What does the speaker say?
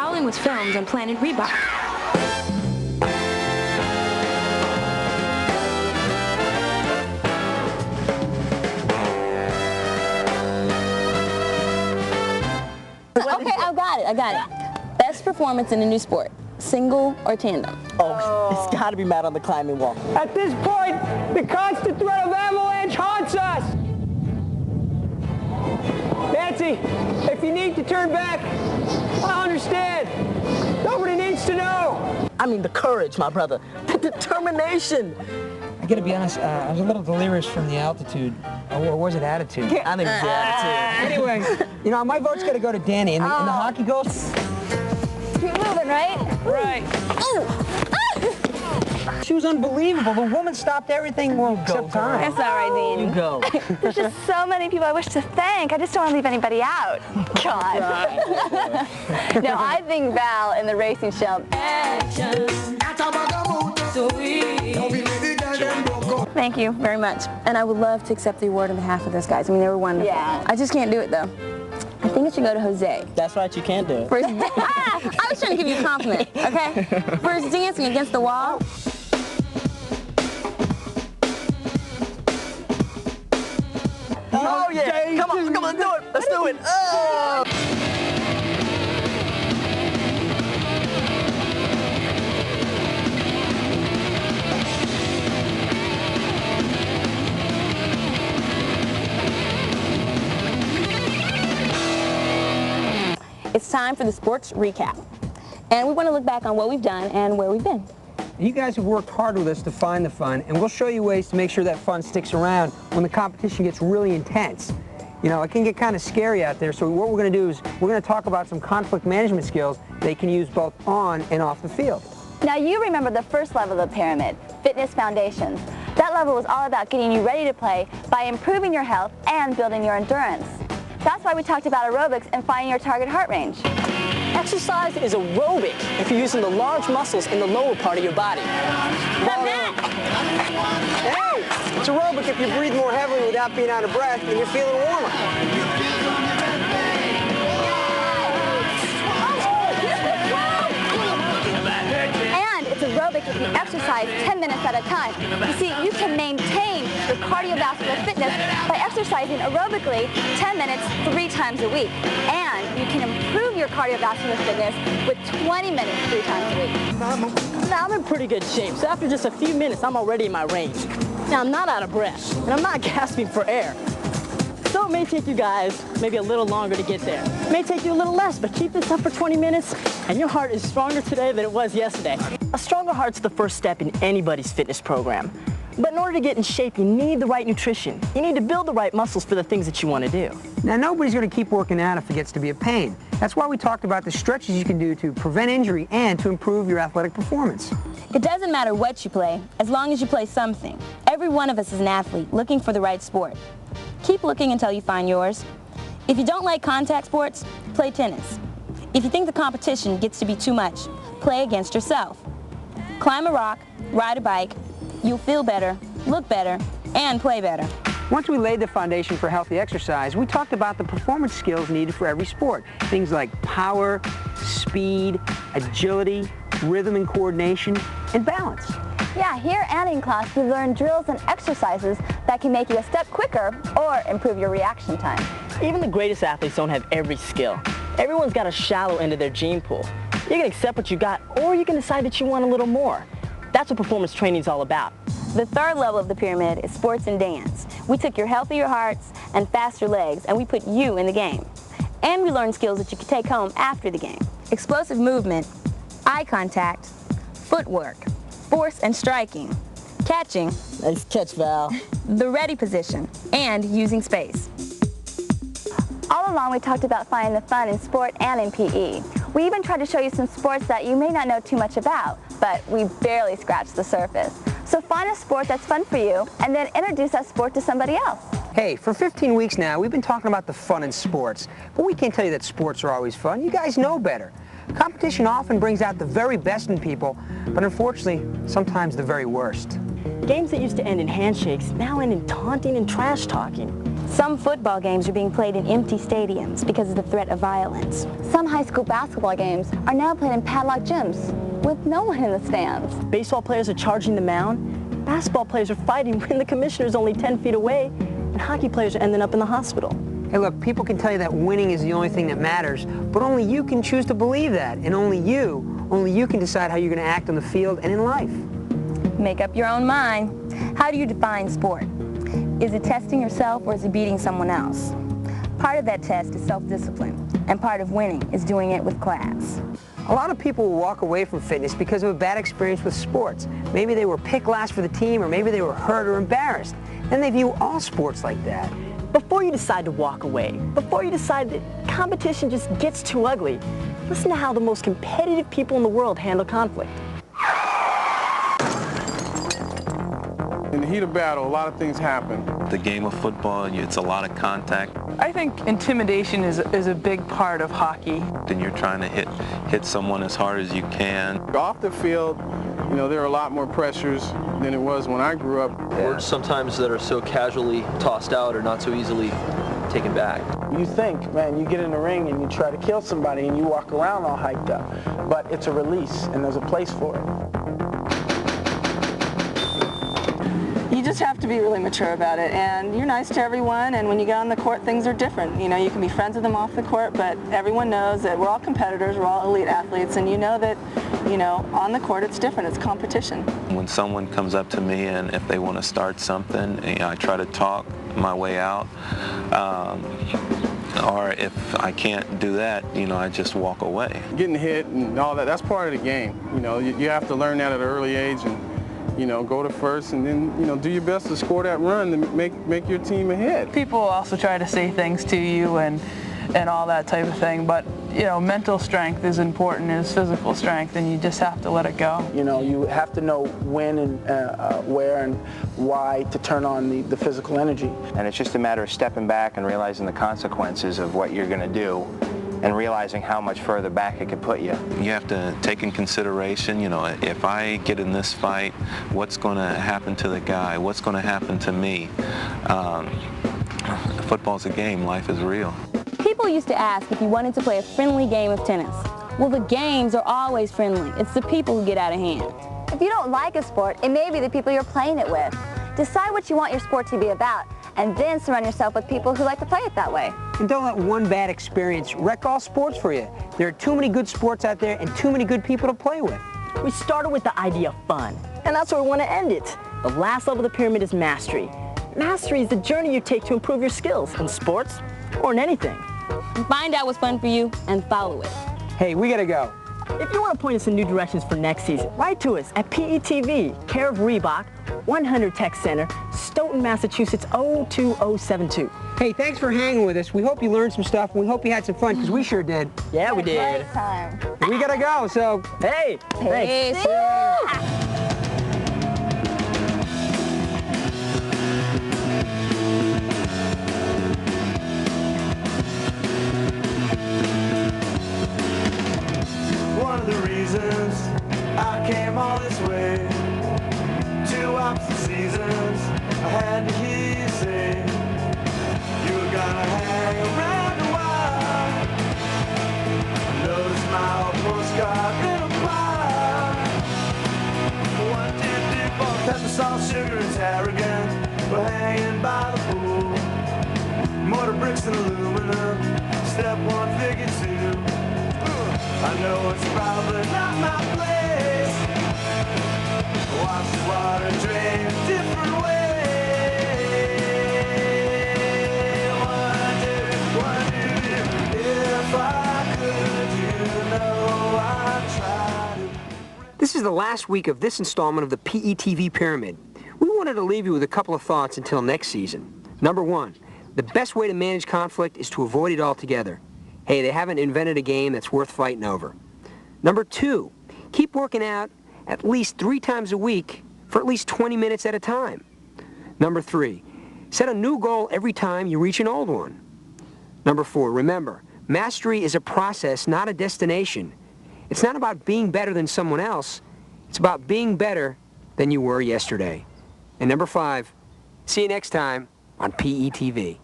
following was filmed on Planet Reebok. Okay, I got it. Best performance in a new sport, single or tandem? Oh, it's got to be Matt on the climbing wall. At this point, the constant threat of avalanche haunts us. Nancy, if you need to turn back, I understand. Nobody needs to know. I mean, the courage, my brother. The determination. I gotta be honest, I was a little delirious from the altitude. Or was it attitude? I think it's the attitude. Anyway, you know, my vote's gotta go to Danny. And the hockey goes. Keep moving, right? Right. She was unbelievable. The woman stopped everything except time. It's all right, Dean. You go. There's just so many people I wish to thank. I just don't want to leave anybody out. God. No, I think Val in the racing shell. Thank you very much. And I would love to accept the award on behalf of those guys. I mean, they were wonderful. Yeah. I just can't do it, though. I think it should go to Jose. That's right, you can't do it. I was trying to give you a compliment, okay? For his dancing against the wall. Oh, yeah. Come on, do it. Let's do it. Oh. It's time for the sports recap. And we want to look back on what we've done and where we've been. You guys have worked hard with us to find the fun, and we'll show you ways to make sure that fun sticks around when the competition gets really intense. You know, it can get kind of scary out there, so what we're going to do is we're going to talk about some conflict management skills they can use both on and off the field. Now you remember the first level of the pyramid, fitness foundations. That level was all about getting you ready to play by improving your health and building your endurance. That's why we talked about aerobics and finding your target heart range. Exercise is aerobic if you're using the large muscles in the lower part of your body. Hey, it's aerobic if you breathe more heavily without being out of breath and you're feeling warmer. And it's aerobic if you exercise 10 minutes at a time. You see, you can maintain your cardiovascular fitness by exercising aerobically 10 minutes 3 times a week. And you can improve your cardiovascular fitness with 20 minutes 3 times a week. Now, I'm in pretty good shape, so after just a few minutes, I'm already in my range. Now, I'm not out of breath, and I'm not gasping for air. So it may take you guys maybe a little longer to get there. It may take you a little less, but keep this up for 20 minutes, and your heart is stronger today than it was yesterday. A stronger heart's the first step in anybody's fitness program. But in order to get in shape, you need the right nutrition. You need to build the right muscles for the things that you want to do. Now, nobody's going to keep working out if it gets to be a pain. That's why we talked about the stretches you can do to prevent injury and to improve your athletic performance. It doesn't matter what you play, as long as you play something. Every one of us is an athlete looking for the right sport. Keep looking until you find yours. If you don't like contact sports, play tennis. If you think the competition gets to be too much, play against yourself. Climb a rock, ride a bike, you'll feel better, look better, and play better. Once we laid the foundation for healthy exercise, we talked about the performance skills needed for every sport. Things like power, speed, agility, rhythm and coordination, and balance. Yeah, here and in class, we learn drills and exercises that can make you a step quicker or improve your reaction time. Even the greatest athletes don't have every skill. Everyone's got a shallow end of their gene pool. You can accept what you got, or you can decide that you want a little more. That's what performance training is all about. The third level of the pyramid is sports and dance. We took your healthier hearts and faster legs, and we put you in the game. And we learned skills that you can take home after the game. Explosive movement, eye contact, footwork, force and striking, catching, Nice catch, Val. the ready position, and using space. All along, we talked about finding the fun in sport and in PE. We even tried to show you some sports that you may not know too much about, but we barely scratched the surface. So find a sport that's fun for you, and then introduce that sport to somebody else. Hey, for 15 weeks now, we've been talking about the fun in sports, but we can't tell you that sports are always fun. You guys know better. Competition often brings out the very best in people, but unfortunately, sometimes the very worst. Games that used to end in handshakes now end in taunting and trash talking. Some football games are being played in empty stadiums because of the threat of violence. Some high school basketball games are now played in padlocked gyms with no one in the stands. Baseball players are charging the mound. Basketball players are fighting when the commissioner's only 10 feet away. And hockey players are ending up in the hospital. Hey, look, people can tell you that winning is the only thing that matters, but only you can choose to believe that, and only you can decide how you're going to act on the field and in life. Make up your own mind. How do you define sport? Is it testing yourself or is it beating someone else? Part of that test is self-discipline, and part of winning is doing it with class. A lot of people will walk away from fitness because of a bad experience with sports. Maybe they were picked last for the team, or maybe they were hurt or embarrassed. Then they view all sports like that. Before you decide to walk away, before you decide that competition just gets too ugly, listen to how the most competitive people in the world handle conflict. In the heat of battle, a lot of things happen. The game of football, it's a lot of contact. I think intimidation is a big part of hockey. Then you're trying to hit someone as hard as you can. Off the field, you know, there are a lot more pressures than it was when I grew up. Words sometimes that are so casually tossed out or not so easily taken back. You think, man, you get in the ring and you try to kill somebody and you walk around all hyped up, but it's a release and there's a place for it. You just have to be really mature about it, and you're nice to everyone, and when you get on the court, things are different. You know, you can be friends with them off the court, but everyone knows that we're all competitors, we're all elite athletes, and you know that, you know, on the court it's different, it's competition. When someone comes up to me and if they want to start something, you know, I try to talk my way out. Or if I can't do that, you know, I just walk away. Getting hit and all that, that's part of the game. You know, you have to learn that at an early age and, you know, go to first and then, you know, do your best to score that run to make your team ahead. People also try to say things to you and all that type of thing, but, you know, mental strength is important as physical strength, and you just have to let it go. You know, you have to know when and where and why to turn on the physical energy. And it's just a matter of stepping back and realizing the consequences of what you're going to do and realizing how much further back it could put you. You have to take in consideration, you know, if I get in this fight, what's going to happen to the guy? What's going to happen to me? Football's a game. Life is real. People used to ask if you wanted to play a friendly game of tennis. Well, the games are always friendly. It's the people who get out of hand. If you don't like a sport, it may be the people you're playing it with. Decide what you want your sport to be about, and then surround yourself with people who like to play it that way. And don't let one bad experience wreck all sports for you. There are too many good sports out there and too many good people to play with. We started with the idea of fun, and that's where we want to end it. The last level of the pyramid is mastery. Mastery is the journey you take to improve your skills in sports or in anything. Find out what's fun for you and follow it. Hey, we gotta go. If you want to point us in new directions for next season, write to us at PETV, care of Reebok, 100 Tech Center, Stoughton, Massachusetts, 02072. Hey, thanks for hanging with us. We hope you learned some stuff, and we hope you had some fun, because we sure did. Yeah, we did. Time. We gotta go, so Hey, thanks. One of the reasons I came all this way, 2 opposite seasons, I had to hear you say you were gonna hang around a while. Notice my old postcard in a pile. What did you do for pepper, salt, sugar, and tarragon? We're hanging by the pool. Mortar, bricks, and aluminum. Step 1, figure 2. I know it's probably not my place. Watch the water drain a different way. What do if I could, you know I'd try to. This is the last week of this installment of the PETV Pyramid. We wanted to leave you with a couple of thoughts until next season. Number 1, the best way to manage conflict is to avoid it altogether. Hey, they haven't invented a game that's worth fighting over. Number 2, keep working out at least 3 times a week for at least 20 minutes at a time. Number 3, set a new goal every time you reach an old one. Number 4, remember, mastery is a process, not a destination. It's not about being better than someone else. It's about being better than you were yesterday. And number 5, see you next time on PETV.